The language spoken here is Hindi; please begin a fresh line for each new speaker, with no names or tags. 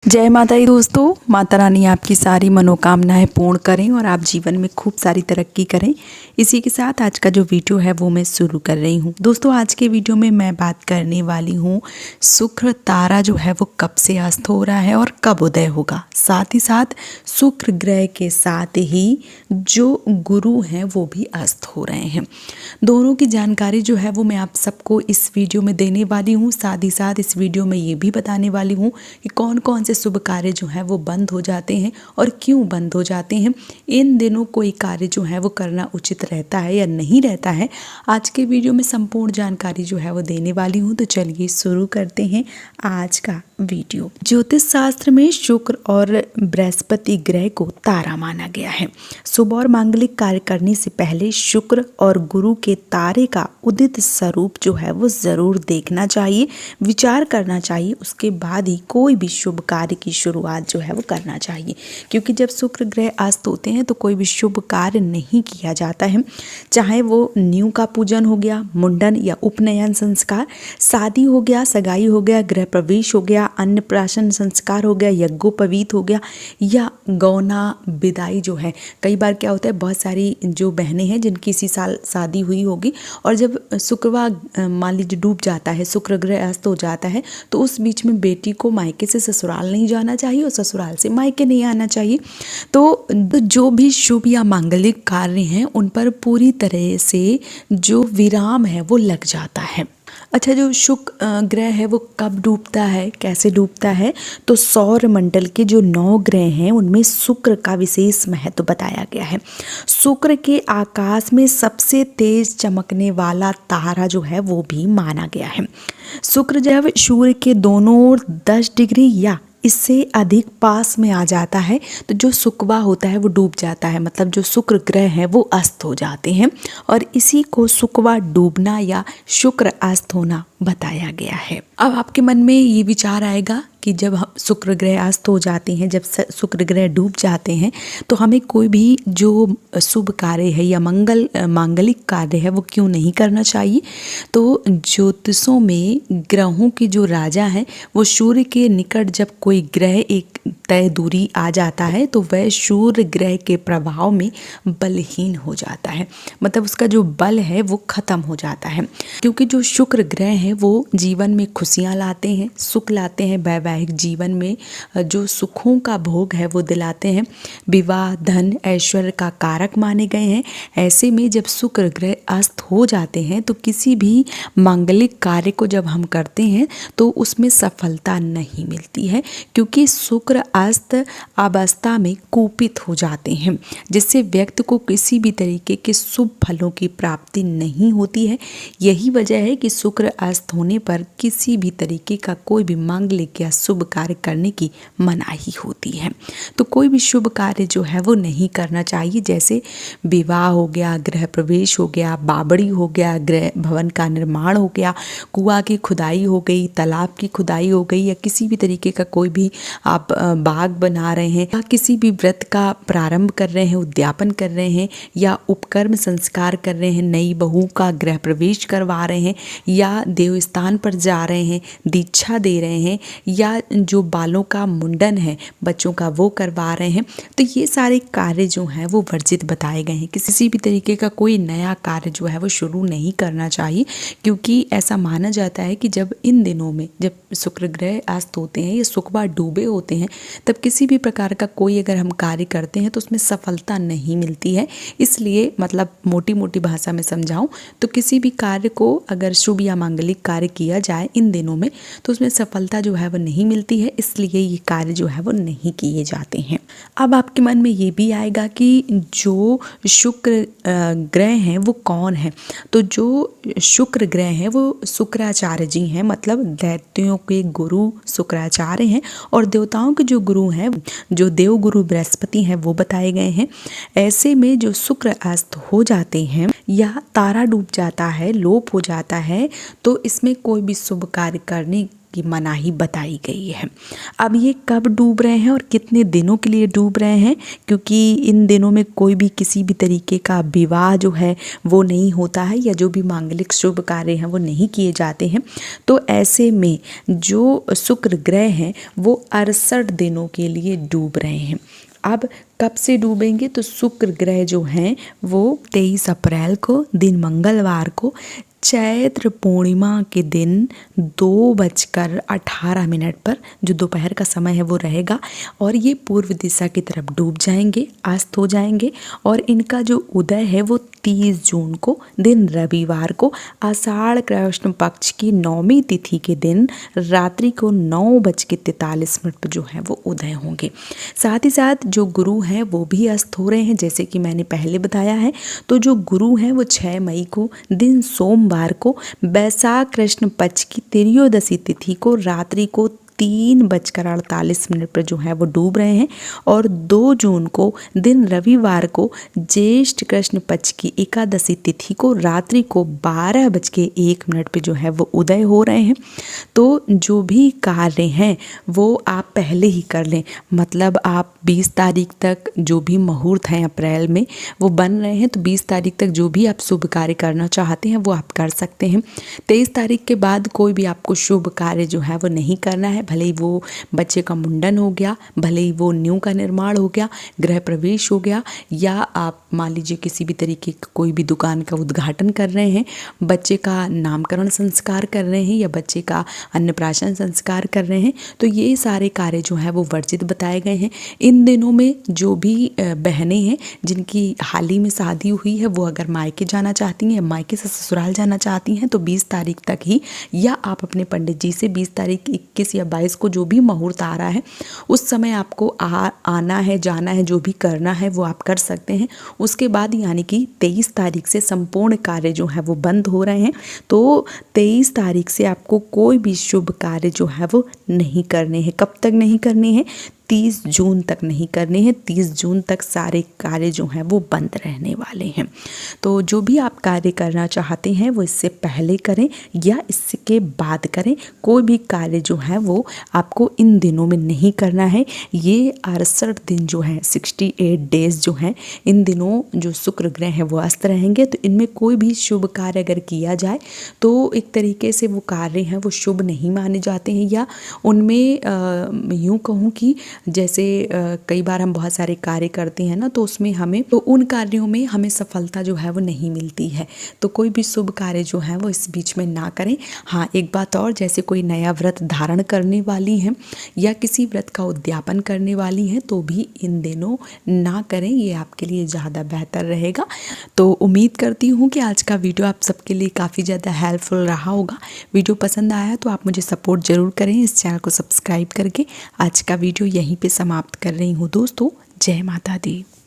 जय माता दी दोस्तों। माता रानी आपकी सारी मनोकामनाएं पूर्ण करें और आप जीवन में खूब सारी तरक्की करें। इसी के साथ आज का जो वीडियो है वो मैं शुरू कर रही हूँ। दोस्तों आज के वीडियो में मैं बात करने वाली हूँ शुक्र तारा जो है वो कब से अस्त हो रहा है और कब उदय होगा। साथ ही साथ शुक्र ग्रह के साथ ही जो गुरु हैं वो भी अस्त हो रहे हैं। दोनों की जानकारी जो है वो मैं आप सबको इस वीडियो में देने वाली हूँ। साथ ही साथ इस वीडियो में ये भी बताने वाली हूँ कि कौन कौन से शुभ कार्य जो है वो बंद हो जाते हैं और क्यों बंद हो जाते हैं। इन दिनों कोई कार्य जो है वो करना उचित रहता है या नहीं रहता है, आज के वीडियो में संपूर्ण जानकारी जो है वो देने वाली हूँ। तो चलिए शुरू करते हैं आज का वीडियो। ज्योतिष शास्त्र में शुक्र और बृहस्पति ग्रह को तारा माना गया है। शुभ और मांगलिक कार्य करने से पहले शुक्र और गुरु के तारे का उदित स्वरूप जो है वो जरूर देखना चाहिए, विचार करना चाहिए। उसके बाद ही कोई भी शुभ कार्य की शुरुआत जो है वो करना चाहिए, क्योंकि जब शुक्र ग्रह अस्त होते हैं तो कोई भी शुभ कार्य नहीं किया जाता है। चाहे वो नींव का पूजन हो गया, मुंडन या उपनयन संस्कार, शादी हो गया, सगाई हो गया, गृह प्रवेश हो गया, अन्नप्राशन संस्कार हो गया, यज्ञोपवीत हो गया या गौना विदाई जो है। कई बार क्या होता है, बहुत सारी जो बहनें हैं जिनकी इसी साल शादी हुई होगी और जब शुक्रवार मान लीजिए डूब जाता है, शुक्र ग्रह अस्त हो जाता है, तो उस बीच में बेटी को मायके से ससुराल नहीं जाना चाहिए और ससुराल से मायके नहीं आना चाहिए। तो जो भी शुभ या मांगलिक कार्य हैं उन पर पूरी तरह से जो विराम है वो लग जाता है। अच्छा, जो शुक्र ग्रह है वो कब डूबता है, कैसे डूबता है, तो सौर मंडल के जो 9 ग्रह हैं उनमें शुक्र का विशेष महत्व बताया गया है। शुक्र के आकाश में सबसे तेज चमकने वाला तारा जो है वो भी माना गया है। शुक्र जब सूर्य के दोनों ओर 10 डिग्री या इससे अधिक पास में आ जाता है तो जो शुक्वा होता है वो डूब जाता है, मतलब जो शुक्र ग्रह है वो अस्त हो जाते हैं और इसी को शुक्वा डूबना या शुक्र अस्त होना बताया गया है। अब आपके मन में ये विचार आएगा कि जब शुक्र ग्रह अस्त हो जाते हैं, जब शुक्र ग्रह डूब जाते हैं, तो हमें कोई भी जो शुभ कार्य है या मांगलिक कार्य है वो क्यों नहीं करना चाहिए। तो ज्योतिषों में ग्रहों के जो राजा हैं वो सूर्य के निकट जब कोई ग्रह एक तय दूरी आ जाता है तो वह सूर्य ग्रह के प्रभाव में बलहीन हो जाता है, मतलब उसका जो बल है वो खत्म हो जाता है। क्योंकि जो शुक्र ग्रह है वो जीवन में खुशियाँ लाते हैं, सुख लाते हैं, वैवाहिक जीवन में जो सुखों का भोग है वो दिलाते हैं, विवाह, धन, ऐश्वर्य का कारक माने गए हैं। ऐसे में जब शुक्र ग्रह अस्त हो जाते हैं तो किसी भी मांगलिक कार्य को जब हम करते हैं तो उसमें सफलता नहीं मिलती है, क्योंकि शुक्र अस्त अवस्था में कुपित हो जाते हैं, जिससे व्यक्ति को किसी भी तरीके के शुभ फलों की प्राप्ति नहीं होती है। यही वजह है कि शुक्र अस्त होने पर किसी भी तरीके का कोई भी मांगलिक या शुभ कार्य करने की मनाही होती है। तो कोई भी शुभ कार्य जो है वो नहीं करना चाहिए, जैसे विवाह हो गया, गृह प्रवेश हो गया, बावड़ी हो गया, गृह भवन का निर्माण हो गया, कुआं की खुदाई हो गई, तालाब की खुदाई हो गई, या किसी भी तरीके का कोई भी आप बाग बना रहे हैं या किसी भी व्रत का प्रारंभ कर रहे हैं, उद्यापन कर रहे हैं या उपकर्म संस्कार कर रहे हैं, नई बहू का गृह प्रवेश करवा रहे हैं या देवस्थान पर जा रहे हैं, दीक्षा दे रहे हैं, या जो बालों का मुंडन है बच्चों का वो करवा रहे हैं, तो ये सारे कार्य जो हैं वो वर्जित बताए गए हैं। किसी भी तरीके का कोई नया कार्य जो है वो शुरू नहीं करना चाहिए, क्योंकि ऐसा माना जाता है कि जब इन दिनों में जब शुक्र ग्रह अस्त होते हैं या शुक्र डूबे होते हैं तब किसी भी प्रकार का कोई अगर हम कार्य करते हैं तो उसमें सफलता नहीं मिलती है। इसलिए मतलब मोटी मोटी भाषा में समझाऊं तो किसी भी कार्य को अगर शुभ या मांगलिक कार्य किया जाए इन दिनों में तो उसमें सफलता जो है वो नहीं मिलती है, इसलिए ये कार्य जो है वो नहीं किए जाते हैं। अब आपके मन में ये भी आएगा कि जो शुक्र ग्रह हैं वो कौन है। तो जो शुक्र ग्रह हैं वो शुक्राचार्य जी हैं, मतलब दैत्यों के गुरु शुक्राचार्य हैं, और देवताओं के जो गुरु हैं, जो देव गुरु बृहस्पति हैं, वो बताए गए हैं। ऐसे में जो शुक्र अस्त हो जाते हैं या तारा डूब जाता है, लोप हो जाता है, तो इसमें कोई भी शुभ कार्य करने की मनाही बताई गई है। अब ये कब डूब रहे हैं और कितने दिनों के लिए डूब रहे हैं, क्योंकि इन दिनों में कोई भी किसी भी तरीके का विवाह जो है वो नहीं होता है, या जो भी मांगलिक शुभ कार्य हैं वो नहीं किए जाते हैं। तो ऐसे में जो शुक्र ग्रह हैं वो 68 दिनों के लिए डूब रहे हैं। अब कब से डूबेंगे, तो शुक्र ग्रह जो हैं वो 23 अप्रैल को दिन मंगलवार को चैत्र पूर्णिमा के दिन 2:18 पर जो दोपहर का समय है वो रहेगा, और ये पूर्व दिशा की तरफ डूब जाएंगे, अस्त हो जाएंगे। और इनका जो उदय है वो 30 जून को दिन रविवार को आषाढ़ कृष्ण पक्ष की 9वीं तिथि के दिन रात्रि को 9:43 पर जो है वो उदय होंगे। साथ ही साथ जो गुरु हैं वो भी अस्त हो रहे हैं, जैसे कि मैंने पहले बताया है। तो जो गुरु हैं वो 6 मई को दिन सोमवार को बैसाख कृष्ण पक्ष की त्रयोदशी तिथि को रात्रि को 3:48 पर जो है वो डूब रहे हैं, और 2 जून को दिन रविवार को ज्येष्ठ कृष्ण पक्ष की एकादशी तिथि को रात्रि को 12:01 पे जो है वो उदय हो रहे हैं। तो जो भी कार्य हैं वो आप पहले ही कर लें, मतलब आप 20 तारीख तक जो भी मुहूर्त हैं अप्रैल में वो बन रहे हैं, तो 20 तारीख तक जो भी आप शुभ कार्य करना चाहते हैं वो आप कर सकते हैं। 23 तारीख के बाद कोई भी आपको शुभ कार्य जो है वो नहीं करना है, भले ही वो बच्चे का मुंडन हो गया, भले ही वो न्यू का निर्माण हो गया, गृह प्रवेश हो गया, या आप मान लीजिए किसी भी तरीके का कोई भी दुकान का उद्घाटन कर रहे हैं, बच्चे का नामकरण संस्कार कर रहे हैं, या बच्चे का अन्नप्राशन संस्कार कर रहे हैं, तो ये सारे कार्य जो है वो वर्जित बताए गए हैं। इन दिनों में जो भी बहनें हैं जिनकी हाल ही में शादी हुई है वो अगर मायके जाना चाहती हैं या मायके से ससुराल जाना चाहती हैं तो 20 तारीख तक ही, या आप अपने पंडित जी से 20 तारीख 21 या 22 को जो भी मुहूर्त आ रहा है उस समय आपको आना है, जाना है, जो भी करना है वो आप कर सकते हैं। उसके बाद यानी कि 23 तारीख से संपूर्ण कार्य जो है वो बंद हो रहे हैं। तो 23 तारीख से आपको कोई भी शुभ कार्य जो है वो नहीं करने हैं। कब तक नहीं करने हैं? 30 जून तक नहीं करने हैं। 30 जून तक सारे कार्य जो हैं वो बंद रहने वाले हैं। तो जो भी आप कार्य करना चाहते हैं वो इससे पहले करें या इसके बाद करें, कोई भी कार्य जो है वो आपको इन दिनों में नहीं करना है। ये 68 दिन जो है 68 डेज जो हैं, इन दिनों जो शुक्र ग्रह हैं वो अस्त रहेंगे, तो इनमें कोई भी शुभ कार्य अगर किया जाए तो एक तरीके से वो कार्य हैं वो शुभ नहीं माने जाते हैं, या उनमें यूँ कहूँ कि जैसे कई बार हम बहुत सारे कार्य करते हैं ना, तो उसमें हमें तो उन कार्यों में हमें सफलता जो है वो नहीं मिलती है। तो कोई भी शुभ कार्य जो है वो इस बीच में ना करें। हाँ, एक बात और, जैसे कोई नया व्रत धारण करने वाली हैं या किसी व्रत का उद्यापन करने वाली हैं तो भी इन दिनों ना करें, ये आपके लिए ज़्यादा बेहतर रहेगा। तो उम्मीद करती हूँ कि आज का वीडियो आप सबके लिए काफ़ी ज़्यादा हेल्पफुल रहा होगा। वीडियो पसंद आया तो आप मुझे सपोर्ट ज़रूर करें इस चैनल को सब्सक्राइब करके। आज का वीडियो यहीं पे समाप्त कर रही हूँ दोस्तों। जय माता दी।